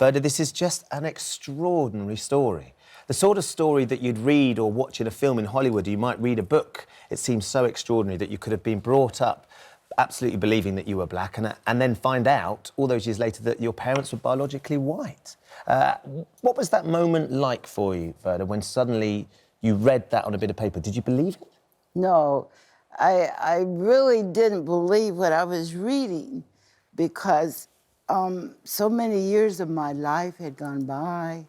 Verda, this is just an extraordinary story. The sort of story that you'd read or watch in a film in Hollywood, or you might read a book. It seems so extraordinary that you could have been brought up absolutely believing that you were black and then find out, all those years later, that your parents were biologically white. What was that moment like for you, Verda, when suddenly you read that on a bit of paper? Did you believe it? No, I really didn't believe what I was reading because so many years of my life had gone by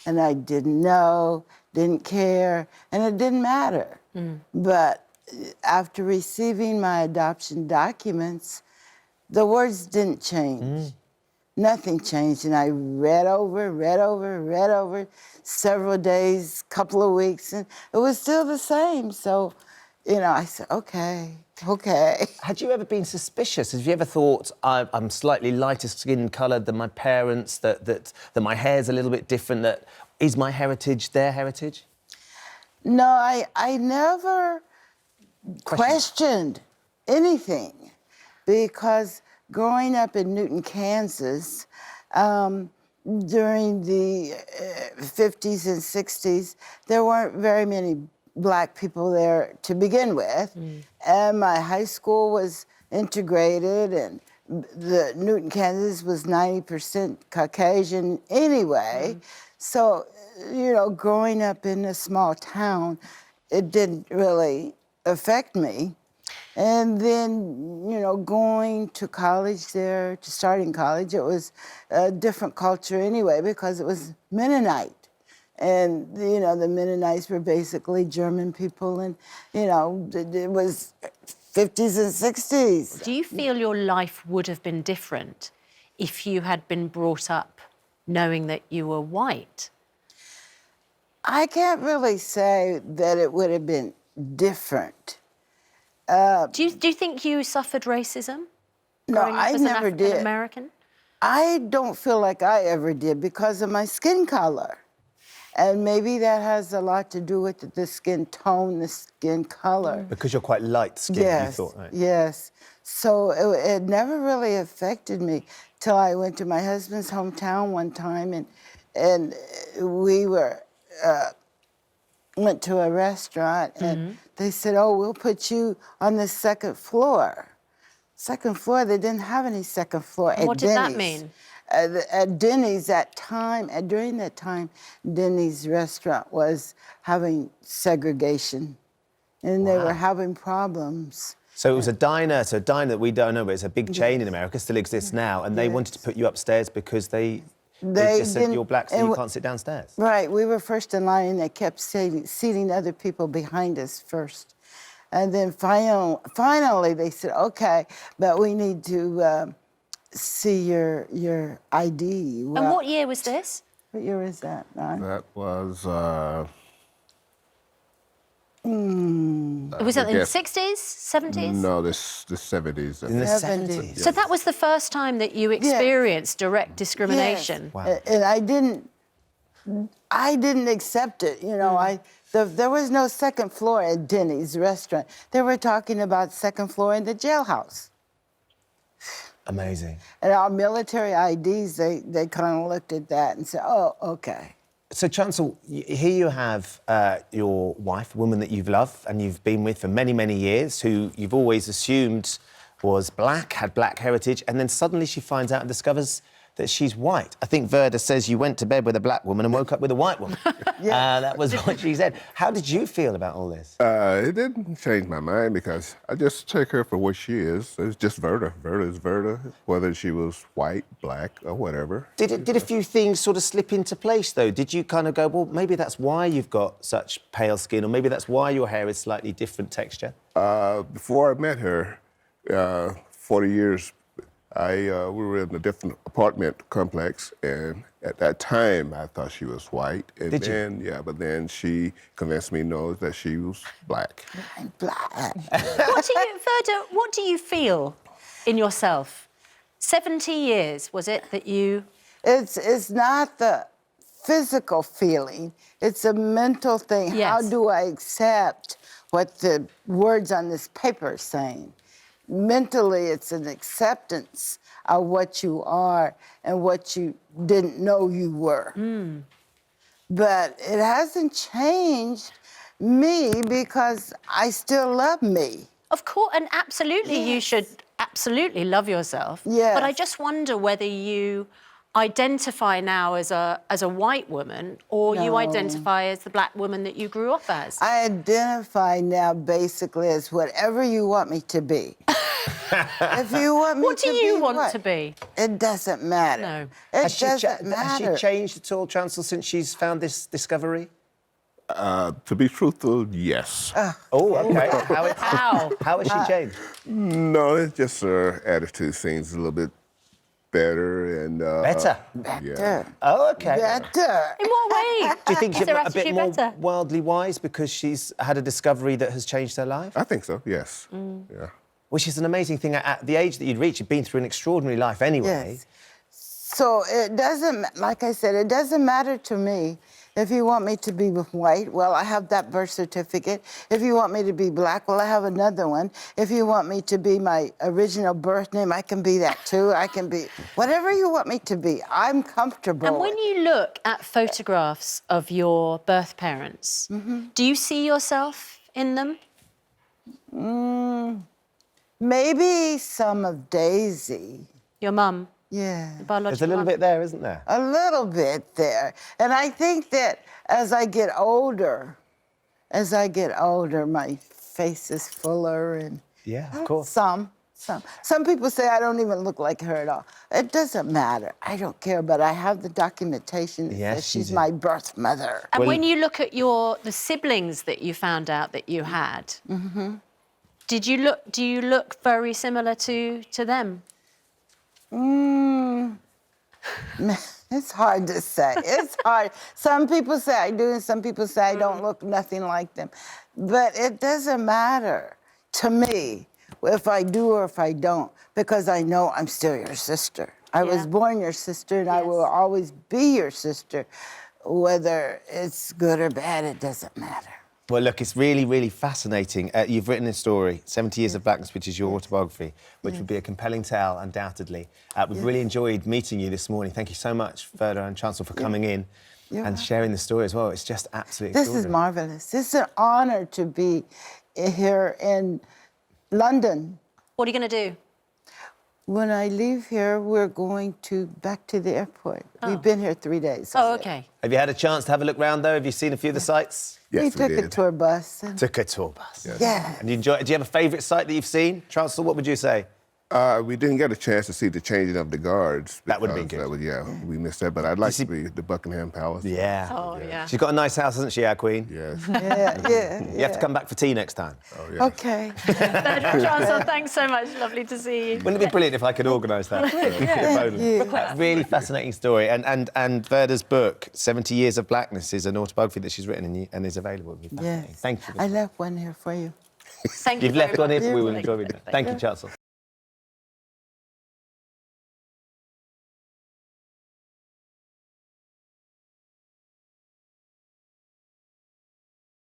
and I didn't know, didn't care, and it didn't matter. But after receiving my adoption documents, the words didn't change. Nothing changed, and I read over several days, couple of weeks, and it was still the same. So, you know, I said, okay. Had you ever been suspicious? Have you ever thought, I'm slightly lighter skin coloured than my parents, that my hair's a little bit different, that is my heritage their heritage? No, I never questioned anything because growing up in Newton, Kansas, during the 50s and 60s, there weren't very many black people there to begin with. And my high school was integrated, and the Newton, Kansas was 90% Caucasian anyway. So, you know, growing up in a small town, it didn't really affect me. And then, you know, going to college there, to starting college, it was a different culture anyway because it was Mennonite. And, you know, the Mennonites were basically German people and, you know, it was 50s and 60s. Do you feel your life would have been different if you had been brought up knowing that you were white? I can't really say that it would have been different. Do you think you suffered racism? No, growing up I as an never did. African-American? I don't feel like I ever did because of my skin color. And maybe that has a lot to do with the skin tone, the skin color. Because you're quite light-skinned, Yes, you thought, right? yes. So it never really affected me till I went to my husband's hometown one time and we went to a restaurant and they said, oh, we'll put you on the second floor. Second floor, they didn't have any second floor at Denny's. What did that mean? At Denny's during that time, Denny's restaurant was having segregation and they were having problems. So it was a diner that we don't know, but it's a big chain in America, still exists now, and they wanted to put you upstairs because they just said you're black, so you can't sit downstairs. Right, we were first in line and they kept seating other people behind us first. And then finally they said, okay, but we need to see your ID. And what year was this? What year was that, Ron? That was, Was that in the 60s, 70s? No, the 70s. In the 70s? So that was the first time that you experienced direct discrimination? Yes. Wow. And I didn't accept it, you know. There was no second floor at Denny's restaurant. They were talking about second floor in the jailhouse. Amazing. And our military IDs, they kind of looked at that and said, oh, okay. So, Trancle, here you have your wife, a woman that you've loved and you've been with for many, many years, who you've always assumed was black, had black heritage, and then suddenly she finds out and discovers that she's white. I think Verda says you went to bed with a black woman and woke up with a white woman. That was what she said. How did you feel about all this? It didn't change my mind because I just take her for what she is. It's just Verda. Verda is Verda, whether she was white, black, or whatever. Did a few things sort of slip into place, though? Did you kind of go, well, maybe that's why you've got such pale skin, or maybe that's why your hair is slightly different texture? Before I met her, 40 years, we were in a different apartment complex, and at that time, I thought she was white. And Did then, you? Yeah, but then she convinced me, no, that she was black. I'm black. Verda, what do you feel in yourself? 70 years, was it, that you... It's not the physical feeling, it's a mental thing. Yes. How do I accept what the words on this paper are saying? mentally, it's an acceptance of what you are and what you didn't know you were. But it hasn't changed me because I still love me. Of course, and absolutely, you should absolutely love yourself. Yes. But I just wonder whether you identify now as a white woman or you No. identify as the black woman that you grew up as. I identify now basically as whatever you want me to be. If you want me What do to you be want what? to be? It doesn't matter. No. It Has doesn't matter. she changed at all, Trancle, since she's found this discovery? To be truthful, yes. Oh, okay. How? How has she changed? No, it's just her attitude seems a little bit better and Better? Better. Oh, okay. Better. In what way? Do you think Is she's her a bit attitude more better? worldly wise because she's had a discovery that has changed her life? I think so. Yes. Yeah. Which is an amazing thing. At the age that you'd reached, you'd been through an extraordinary life anyway. Yes. So it doesn't, like I said, it doesn't matter to me. If you want me to be white, well, I have that birth certificate. If you want me to be black, well, I have another one. If you want me to be my original birth name, I can be that too. I can be whatever you want me to be. I'm comfortable. And when you look at photographs of your birth parents, do you see yourself in them? Maybe some of Daisy. Your mum, Yeah. the biological There's a little mum? bit there, isn't there? A little bit there. And I think that as I get older, my face is fuller and Yeah, of course. Some people say I don't even look like her at all. It doesn't matter. I don't care, but I have the documentation that Yes, says you she's do. my birth mother. And Well- when you look at the siblings that you found out that you had, do you look very similar to them? It's hard to say. It's hard. Some people say I do, and some people say I don't look nothing like them. But it doesn't matter to me if I do or if I don't, because I know I'm still your sister. I was Yeah. born your sister, and I Yes. will always be your sister. Whether it's good or bad, it doesn't matter. Well, look, it's really, really fascinating. You've written a story, 70 Years of Blackness, which is your autobiography, which would be a compelling tale, undoubtedly. We've really enjoyed meeting you this morning. Thank you so much, Verda and Trancle, for coming in and sharing the story as well. It's just absolutely This is extraordinary. marvelous. It's an honor to be here in London. What are you going to do? When I leave here, we're going back to the airport. We've been here 3 days. Oh, already. okay. Have you had a chance to have a look round, though? Have you seen a few of the sights? We Yes, took a did. tour bus. And, Took a tour bus. yeah. And do you have a favourite site that you've seen? Trancle, what would you say? We didn't get a chance to see the changing of the guards. That would've been because good. that was, we missed that. But I'd like see- to be the Buckingham Palace. Yeah. Oh, yeah. She's got a nice house, hasn't she, our queen? Yes. Yeah. You have to come back for tea next time. Oh, yeah. Okay. Trancle, thanks so much. Lovely to see you. Wouldn't it be brilliant if I could organise that? Really fascinating story. And Verda's book, 70 Years of Blackness, is an autobiography that she's written and is available. It'd be fascinating. Yes. Thank you. I left one here for you. Thank you You've very left one here much. for we will enjoy reading it. Thank you, Trancle.